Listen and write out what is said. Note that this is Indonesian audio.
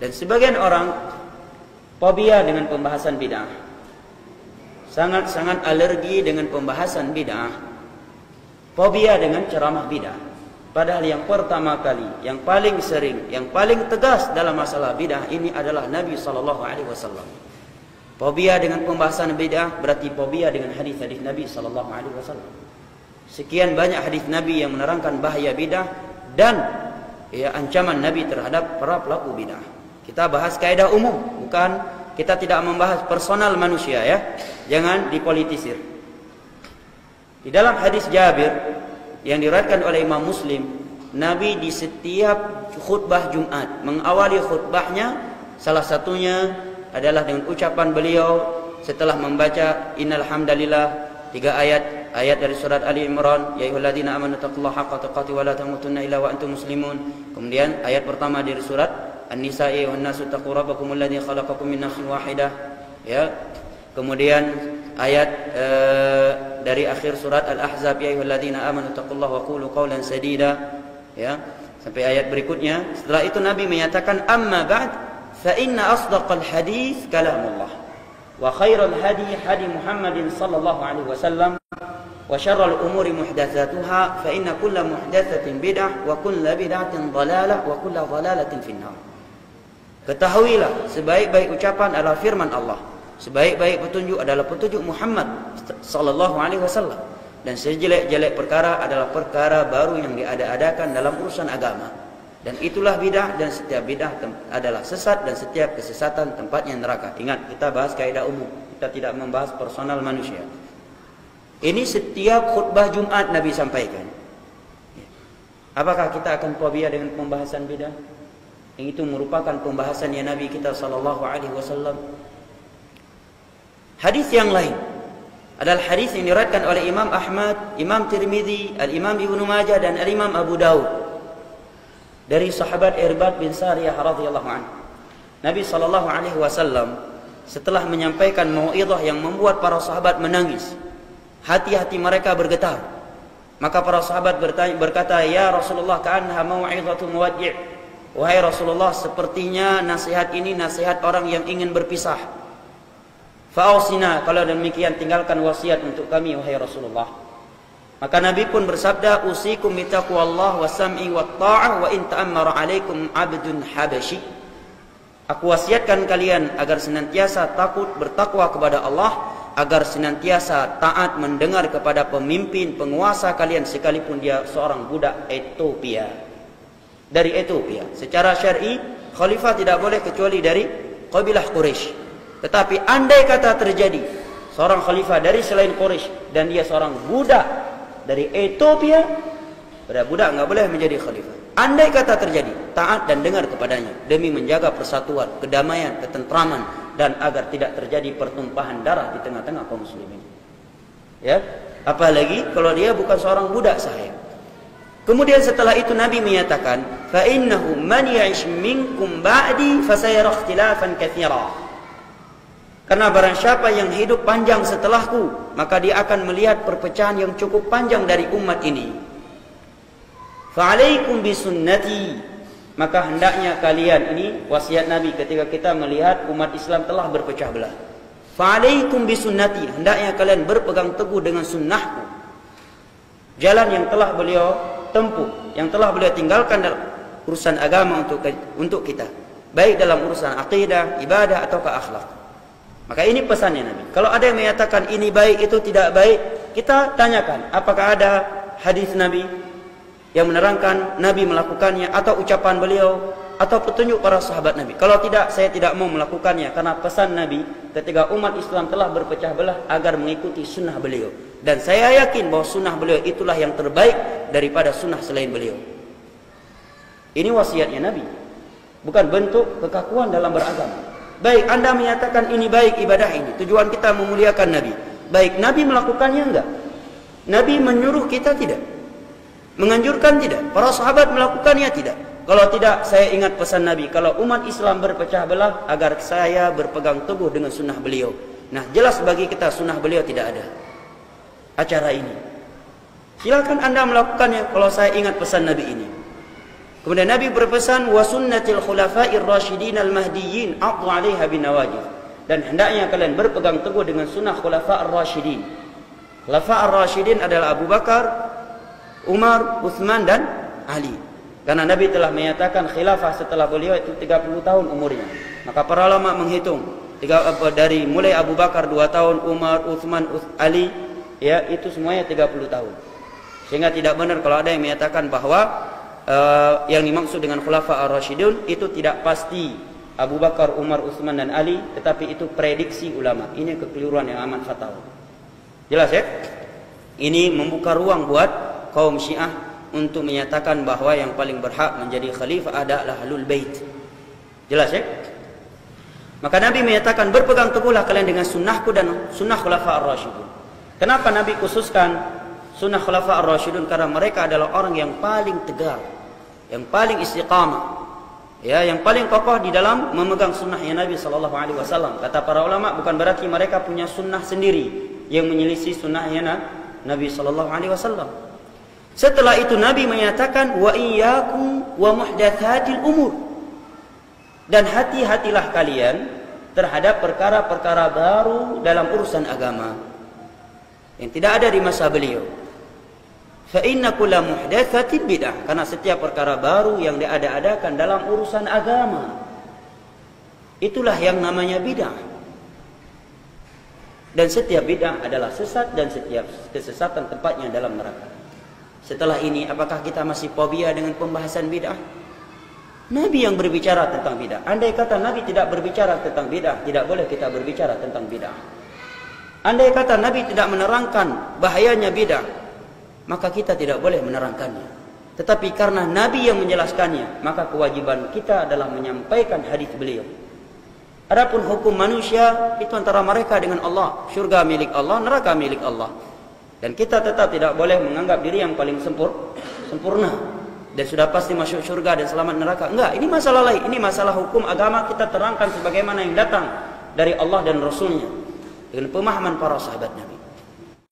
Dan sebagian orang fobia dengan pembahasan bid'ah. Sangat-sangat alergi dengan pembahasan bid'ah. Fobia dengan ceramah bid'ah. Padahal yang pertama kali, yang paling sering, yang paling tegas dalam masalah bid'ah ini adalah Nabi SAW. Fobia dengan pembahasan bid'ah berarti fobia dengan hadis-hadis Nabi SAW. Sekian banyak hadis Nabi yang menerangkan bahaya bid'ah dan ancaman Nabi terhadap para pelaku bid'ah. Kita bahas kaidah umum, bukan kita tidak membahas personal manusia ya. Jangan dipolitisir. Di dalam hadis Jabir yang diriwayatkan oleh Imam Muslim, Nabi di setiap khutbah Jumat mengawali khutbahnya salah satunya adalah dengan ucapan beliau setelah membaca innal hamdalillah 3 ayat dari surat Ali Imran, ya ayyuhalladzina amanu taqullaha haqqa tuqatih wa la tamutunna illa wa antum muslimun. Kemudian ayat pertama dari surat An-Nisa, ya ayyuhan nasu taqu rabbakumul ladzi khalaqakum min nafsin wahidah. Ya. Kemudian ayat dari akhir surat Al-Ahzab, ya ayyuhalladzina amanu taqullaha wa qulu qawlan sadida. Ya, sampai ayat berikutnya. Setelah itu Nabi menyatakan amma ba'd fa inna asdaqal hadits kalamullah wa khairal hadi hadi Muhammadin sallallahu alaihi wasallam wa syarrul umuri muhdatsatuha fa inna kulla muhdatsatin bid'ah wa kulla bid'atin dhalalah wa kulla dhalalatin finnar. Ketahuilah, sebaik-baik ucapan adalah firman Allah, sebaik-baik petunjuk adalah petunjuk Muhammad sallallahu alaihi wasallam, dan sejelek-jelek perkara adalah perkara baru yang diada-adakan dalam urusan agama. Dan itulah bid'ah, dan setiap bid'ah adalah sesat, dan setiap kesesatan tempatnya neraka. Ingat, kita bahas kaidah umum, kita tidak membahas personal manusia. Ini setiap khutbah Jumat Nabi sampaikan. Apakah kita akan fobia dengan pembahasan bid'ah? Yang itu merupakan pembahasan yang Nabi kita sallallahu alaihi wasallam. Hadis yang lain adalah hadis yang diriwayatkan oleh Imam Ahmad, Imam Tirmidzi, Al-Imam Ibnu Majah dan Al-Imam Abu Daud dari sahabat Irbad bin Sariyah radhiyallahu anhu. Nabi sallallahu alaihi wasallam setelah menyampaikan mau'izah yang membuat para sahabat menangis, hati-hati mereka bergetar. Maka para sahabat berkata, "Ya Rasulullah, ka'annaha mau'izatu muwaddi'." Wahai Rasulullah, sepertinya nasihat ini nasihat orang yang ingin berpisah. Fa'ausina, kalau demikian tinggalkan wasiat untuk kami wahai Rasulullah. Maka Nabi pun bersabda, usikum bitaqwallah wa sam'i wa ta'ah wa in ta'ammara alaikum abdun habasyi. Aku wasiatkan kalian agar senantiasa takut bertakwa kepada Allah, agar senantiasa taat mendengar kepada pemimpin penguasa kalian sekalipun dia seorang budak Ethiopia. Dari Ethiopia. Secara syar'i khalifah tidak boleh kecuali dari kabilah Quraisy. Tetapi andai kata terjadi seorang khalifah dari selain Quraisy dan dia seorang budak dari Ethiopia, pada budak nggak boleh menjadi khalifah. Andai kata terjadi, taat dan dengar kepadanya demi menjaga persatuan, kedamaian, ketentraman, dan agar tidak terjadi pertumpahan darah di tengah-tengah kaum muslimin. Ya, apalagi kalau dia bukan seorang budak sahaya. Kemudian setelah itu Nabi menyatakan, fa innahu man ya'ish minkum ba'di fasayara ikhtilafan katsira. Karena barang siapa yang hidup panjang setelahku, maka dia akan melihat perpecahan yang cukup panjang dari umat ini. Fa'alaikum bisunnati, maka hendaknya kalian, ini wasiat Nabi ketika kita melihat umat Islam telah berpecah belah. Fa'alaikum bisunnati, hendaknya kalian berpegang teguh dengan sunnahku. Jalan yang telah beliau tempuh, yang telah beliau tinggalkan dalam urusan agama untuk kita, baik dalam urusan akidah, ibadah ataukah akhlak. Maka ini pesannya Nabi. Kalau ada yang menyatakan ini baik, itu tidak baik, kita tanyakan apakah ada hadis Nabi yang menerangkan Nabi melakukannya, atau ucapan beliau, atau petunjuk para sahabat Nabi. Kalau tidak, saya tidak mau melakukannya, karena pesan Nabi ketika umat Islam telah berpecah belah agar mengikuti sunnah beliau. Dan saya yakin bahwa sunnah beliau itulah yang terbaik daripada sunnah selain beliau. Ini wasiatnya Nabi, bukan bentuk kekakuan dalam beragama. Baik, Anda menyatakan ini baik ibadah ini, tujuan kita memuliakan Nabi. Baik, Nabi melakukannya enggak? Nabi menyuruh kita tidak? Menganjurkan tidak? Para sahabat melakukannya tidak? Kalau tidak, saya ingat pesan Nabi, kalau umat Islam berpecah belah, agar saya berpegang teguh dengan sunnah beliau. Nah, jelas bagi kita sunnah beliau tidak ada acara ini. Silakan Anda melakukannya kalau saya ingat pesan Nabi ini. Kemudian Nabi berpesan wa sunnatil khulafa'ir rasyidin al-mahdiyyin addu 'alaiha bin nawajid. Dan hendaknya kalian berpegang teguh dengan sunnah khulafa'ir rasyidin. Khulafa'ir rasyidin adalah Abu Bakar, Umar, Utsman dan Ali. Karena Nabi telah menyatakan khilafah setelah beliau itu 30 tahun umurnya. Maka para ulama menghitung dari mulai Abu Bakar 2 tahun, Umar, Utsman, Ali, ya itu semuanya 30 tahun. Sehingga tidak benar kalau ada yang menyatakan bahwa yang dimaksud dengan khulafa ar-rasyidun itu tidak pasti Abu Bakar, Umar, Utsman dan Ali, tetapi itu prediksi ulama. Ini kekeliruan yang amat fatal. Jelas ya? Ini membuka ruang buat kaum Syiah untuk menyatakan bahwa yang paling berhak menjadi khalifah adalah Ahlul Bait. Jelas ya? Maka Nabi menyatakan berpegang teguhlah kalian dengan sunnahku dan sunnah khulafa ar-rasyidun. Kenapa Nabi khususkan sunnah khulafa ar-rasyidun? Karena mereka adalah orang yang paling tegar, yang paling istiqamah, ya, yang paling kokoh di dalam memegang sunnahnya Nabi SAW. Kata para ulama, bukan berarti mereka punya sunnah sendiri yang menyelisih sunnahnya Nabi SAW. Setelah itu Nabi menyatakan wa iyyakum wa muhdatsatil umur. Dan hati-hatilah kalian terhadap perkara-perkara baru dalam urusan agama yang tidak ada di masa beliau. Fa inna kulla muhdatsatin bid'ah, karena setiap perkara baru yang diada-adakan dalam urusan agama itulah yang namanya bid'ah. Dan setiap bid'ah adalah sesat dan setiap kesesatan tempatnya dalam neraka. Setelah ini apakah kita masih fobia dengan pembahasan bid'ah? Nabi yang berbicara tentang bid'ah. Andai kata Nabi tidak berbicara tentang bid'ah, tidak boleh kita berbicara tentang bid'ah. Andai kata Nabi tidak menerangkan bahayanya bid'ah, maka kita tidak boleh menerangkannya. Tetapi karena Nabi yang menjelaskannya, maka kewajiban kita adalah menyampaikan hadis beliau. Adapun hukum manusia itu antara mereka dengan Allah. Syurga milik Allah, neraka milik Allah. Dan kita tetap tidak boleh menganggap diri yang paling sempurna dan sudah pasti masuk syurga dan selamat neraka. Enggak, ini masalah lain. Ini masalah hukum agama, kita terangkan sebagaimana yang datang dari Allah dan Rasulnya dengan pemahaman para sahabat Nabi.